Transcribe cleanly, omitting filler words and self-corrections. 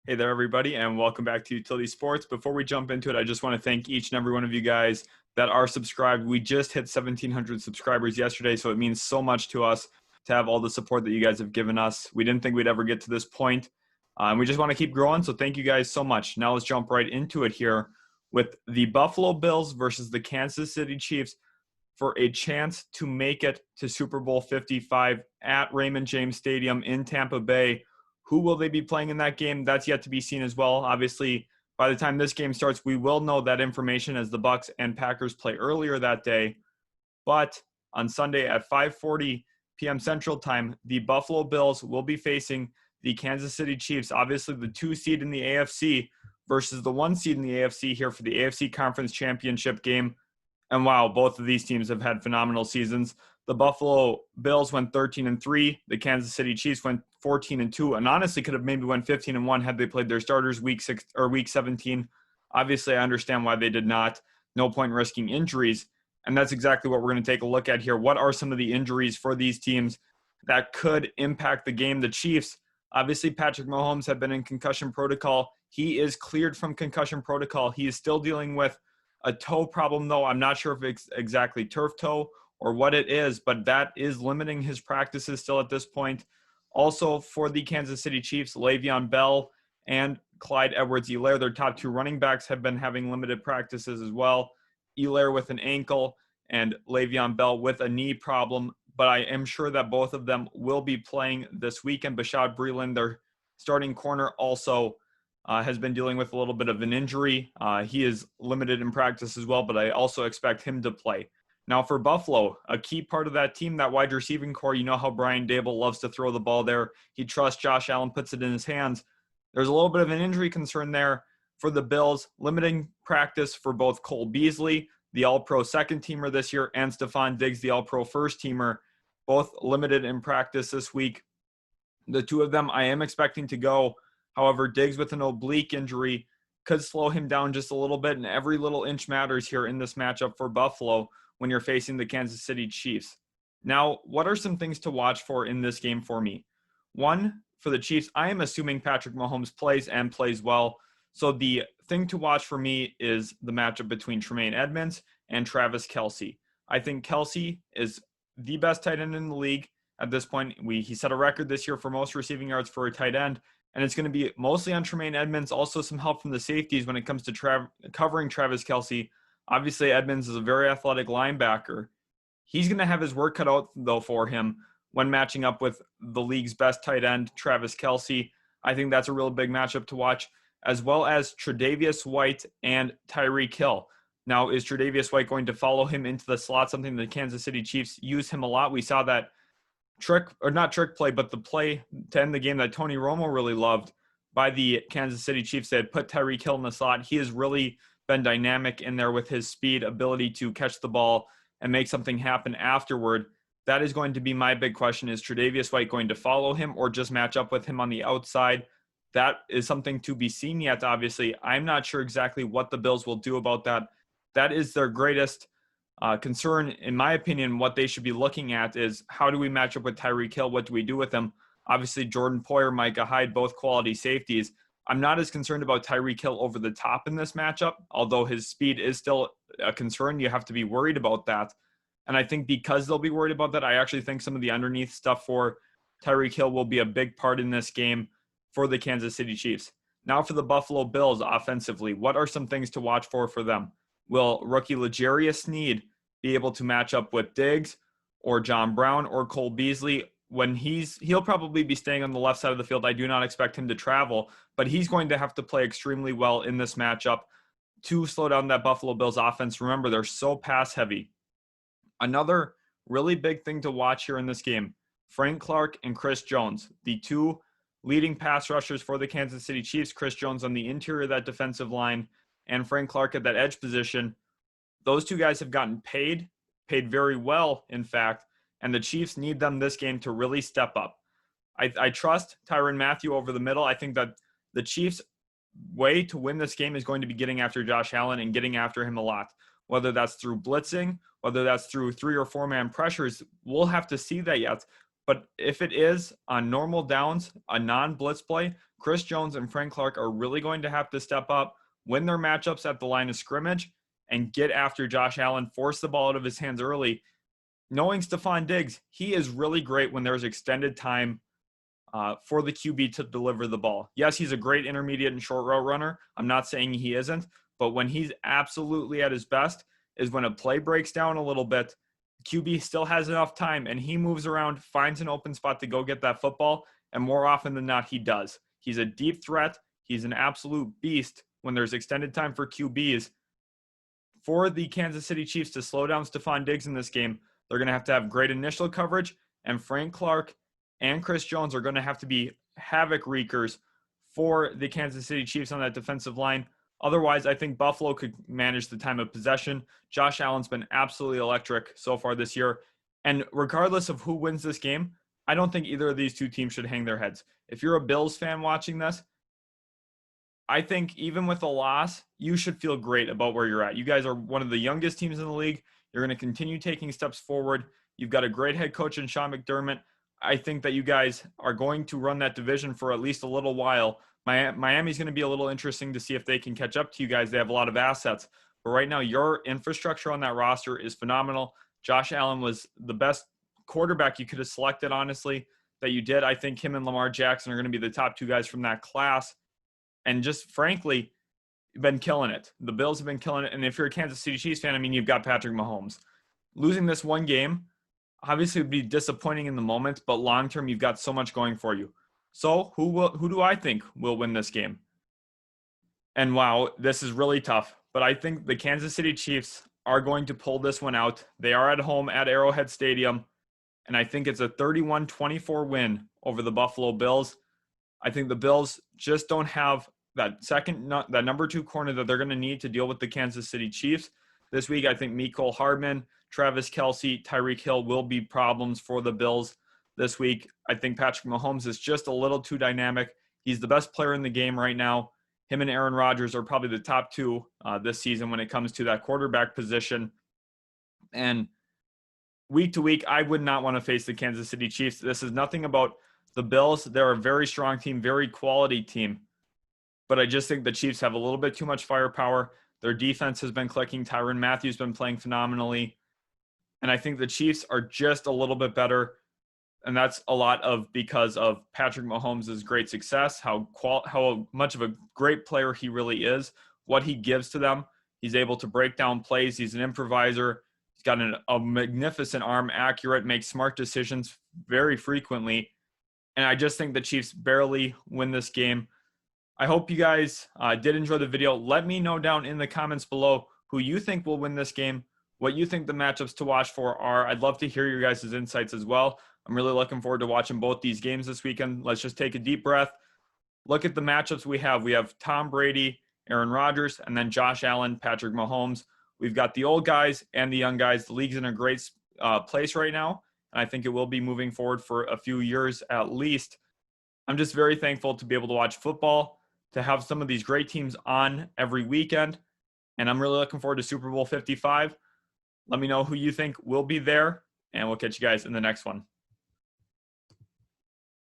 Hey there, everybody, and welcome back to Utility Sports. Before we jump into it, I just want to thank each and every one of you guys that are subscribed. We just hit 1,700 subscribers yesterday, so it means so much to us to have all the support that you guys have given us. We didn't think we'd ever get to this point, and we just want to keep growing, so thank you guys so much. Now let's jump right into it here with the Buffalo Bills versus the Kansas City Chiefs for a chance to make it to Super Bowl 55 at Raymond James Stadium in Tampa Bay. Who will they be playing in that game? That's yet to be seen as well. Obviously, by the time this game starts, we will know that information as the Bucs and Packers play earlier that day. But on Sunday at 5:40 p.m. Central Time, the Buffalo Bills will be facing the Kansas City Chiefs, obviously the 2 seed in the AFC versus the 1 seed in the AFC here for the AFC Conference Championship game. And wow, both of these teams have had phenomenal seasons. The Buffalo Bills went 13-3. The Kansas City Chiefs went 14-2, and honestly could have maybe went 15-1 had they played their starters week 17. Obviously, I understand why they did not. No point in risking injuries, and that's exactly what we're going to take a look at here. What are some of the injuries for these teams that could impact the game? The Chiefs, obviously, Patrick Mahomes had been in concussion protocol. He is cleared from concussion protocol. He is still dealing with a toe problem, though. I'm not sure if it's exactly turf toe or what it is, but that is limiting his practices still at this point. Also, for the Kansas City Chiefs, Le'Veon Bell and Clyde Edwards-Helaire, their top 2 running backs, have been having limited practices as well. Helaire with an ankle and Le'Veon Bell with a knee problem, but I am sure that both of them will be playing this weekend. Bashaud Breeland, their starting corner, also has been dealing with a little bit of an injury. He is limited in practice as well, but I also expect him to play. Now for Buffalo, a key part of that team, that wide receiving core, you know how Brian Daboll loves to throw the ball there. He trusts Josh Allen, puts it in his hands. There's a little bit of an injury concern there for the Bills, limiting practice for both Cole Beasley, the All-Pro second teamer this year, and Stephon Diggs, the All-Pro first teamer, both limited in practice this week. The two of them I am expecting to go. However, Diggs with an oblique injury could slow him down just a little bit, and every little inch matters here in this matchup for Buffalo when you're facing the Kansas City Chiefs. Now, what are some things to watch for in this game for me? One, for the Chiefs, I am assuming Patrick Mahomes plays and plays well. So the thing to watch for me is the matchup between Tremaine Edmonds and Travis Kelce. I think Kelce is the best tight end in the league at this point. He set a record this year for most receiving yards for a tight end, and it's going to be mostly on Tremaine Edmonds, also some help from the safeties when it comes to covering Travis Kelce. Obviously, Edmonds is a very athletic linebacker. He's going to have his work cut out, though, for him when matching up with the league's best tight end, Travis Kelce. I think that's a real big matchup to watch, as well as Tre'Davious White and Tyreek Hill. Now, is Tre'Davious White going to follow him into the slot, something the Kansas City Chiefs use him a lot? We saw that the play to end the game that Tony Romo really loved by the Kansas City Chiefs. They had put Tyreek Hill in the slot. He has really been dynamic in there with his speed, ability to catch the ball and make something happen afterward. That is going to be my big question. Is Tre'Davious White going to follow him or just match up with him on the outside? That is something to be seen yet, obviously. I'm not sure exactly what the Bills will do about that. That is their greatest concern, in my opinion. What they should be looking at is, how do we match up with Tyreek Hill? What do we do with him? Obviously, Jordan Poyer, Micah Hyde, both quality safeties. I'm not as concerned about Tyreek Hill over the top in this matchup, although his speed is still a concern. You have to be worried about that. And I think because they'll be worried about that, I actually think some of the underneath stuff for Tyreek Hill will be a big part in this game for the Kansas City Chiefs. Now for the Buffalo Bills offensively, what are some things to watch for them? Will rookie L'Jarius Sneed be able to match up with Diggs or John Brown or Cole Beasley? When he'll probably be staying on the left side of the field. I do not expect him to travel, but he's going to have to play extremely well in this matchup to slow down that Buffalo Bills offense. Remember, they're so pass heavy. Another really big thing to watch here in this game, Frank Clark and Chris Jones, the two leading pass rushers for the Kansas City Chiefs. Chris Jones on the interior of that defensive line and Frank Clark at that edge position. Those two guys have gotten paid very well, in fact, and the Chiefs need them this game to really step up. I trust Tyrann Mathieu over the middle. I think that the Chiefs' way to win this game is going to be getting after Josh Allen and getting after him a lot. Whether that's through blitzing, whether that's through 3 or 4 man pressures, we'll have to see that yet. But if it is on normal downs, a non-blitz play, Chris Jones and Frank Clark are really going to have to step up, win their matchups at the line of scrimmage, and get after Josh Allen, force the ball out of his hands early. Knowing Stephon Diggs, he is really great when there's extended time for the QB to deliver the ball. Yes, he's a great intermediate and short route runner. I'm not saying he isn't, but when he's absolutely at his best is when a play breaks down a little bit, QB still has enough time and he moves around, finds an open spot to go get that football, and more often than not, he does. He's a deep threat. He's an absolute beast when there's extended time for QBs. For the Kansas City Chiefs to slow down Stephon Diggs in this game, they're going to have great initial coverage, and Frank Clark and Chris Jones are going to have to be havoc wreakers for the Kansas City Chiefs on that defensive line. Otherwise, I think Buffalo could manage the time of possession. Josh Allen's been absolutely electric so far this year. And regardless of who wins this game, I don't think either of these two teams should hang their heads. If you're a Bills fan watching this, I think even with a loss, you should feel great about where you're at. You guys are one of the youngest teams in the league. You're going to continue taking steps forward. You've got a great head coach in Sean McDermott. I think that you guys are going to run that division for at least a little while. Miami's going to be a little interesting to see if they can catch up to you guys. They have a lot of assets. But right now, your infrastructure on that roster is phenomenal. Josh Allen was the best quarterback you could have selected, honestly, that you did. I think him and Lamar Jackson are going to be the top two guys from that class. And just frankly, been killing it. The Bills have been killing it. And if you're a Kansas City Chiefs fan, I mean, you've got Patrick Mahomes. Losing this one game obviously would be disappointing in the moment, but long-term, you've got so much going for you. So who do I think will win this game? And wow, this is really tough, but I think the Kansas City Chiefs are going to pull this one out. They are at home at Arrowhead Stadium, and I think it's a 31-24 win over the Buffalo Bills. I think the Bills just don't have that number two corner that they're going to need to deal with the Kansas City Chiefs. This week, I think Mecole Hardman, Travis Kelce, Tyreek Hill will be problems for the Bills this week. I think Patrick Mahomes is just a little too dynamic. He's the best player in the game right now. Him and Aaron Rodgers are probably the top two this season when it comes to that quarterback position. And week to week, I would not want to face the Kansas City Chiefs. This is nothing about the Bills. They're a very strong team, very quality team. But I just think the Chiefs have a little bit too much firepower. Their defense has been clicking. Tyrann Mathieu has been playing phenomenally. And I think the Chiefs are just a little bit better. And that's a lot of because of Patrick Mahomes' great success, how much of a great player he really is, what he gives to them. He's able to break down plays. He's an improviser. He's got a magnificent arm, accurate, makes smart decisions very frequently. And I just think the Chiefs barely win this game. I hope you guys did enjoy the video. Let me know down in the comments below who you think will win this game, what you think the matchups to watch for are. I'd love to hear your guys' insights as well. I'm really looking forward to watching both these games this weekend. Let's just take a deep breath. Look at the matchups we have. We have Tom Brady, Aaron Rodgers, and then Josh Allen, Patrick Mahomes. We've got the old guys and the young guys. The league's in a great place right now, and I think it will be moving forward for a few years at least. I'm just very thankful to be able to watch football, to have some of these great teams on every weekend, and I'm really looking forward to Super Bowl 55. Let me know who you think will be there, and we'll catch you guys in the next one.